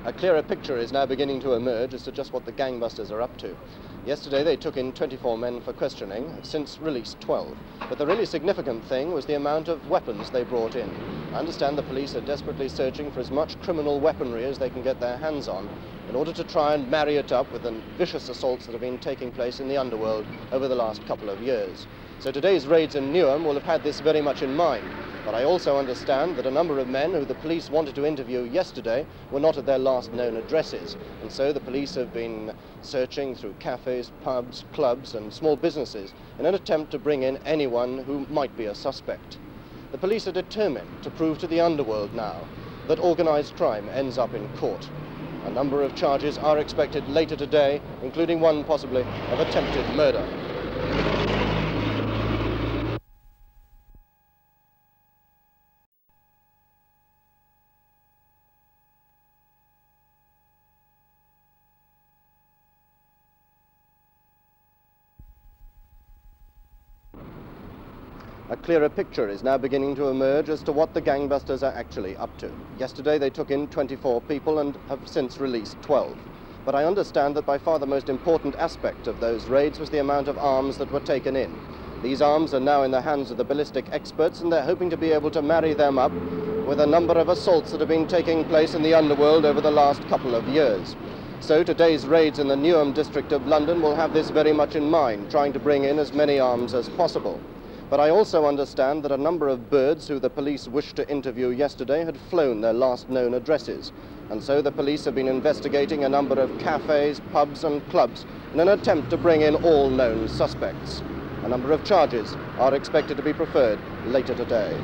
A clearer picture is now beginning to emerge as to just what the gangbusters are up to. Yesterday they took in 24 men for questioning, have since released 12. But the really significant thing was the amount of weapons they brought in. I understand the police are desperately searching for as much criminal weaponry as they can get their hands on in order to try and marry it up with the vicious assaults that have been taking place in the underworld over the last couple of years. So today's raids in Newham will have had this very much in mind. But I also understand that a number of men who the police wanted to interview yesterday were not at their last known addresses. And so the police have been searching through cafes, pubs, clubs and small businesses in an attempt to bring in anyone who might be a suspect. The police are determined to prove to the underworld now that organised crime ends up in court. A number of charges are expected later today, including one possibly of attempted murder. A clearer picture is now beginning to emerge as to what the gangbusters are actually up to. Yesterday they took in 24 people and have since released 12. But I understand that by far the most important aspect of those raids was the amount of arms that were taken in. These arms are now in the hands of the ballistic experts, and they're hoping to be able to marry them up with a number of assaults that have been taking place in the underworld over the last couple of years. So today's raids in the Newham district of London will have this very much in mind, trying to bring in as many arms as possible. But I also understand that a number of birds who the police wished to interview yesterday had flown their last known addresses. And so the police have been investigating a number of cafes, pubs and clubs in an attempt to bring in all known suspects. A number of charges are expected to be preferred later today.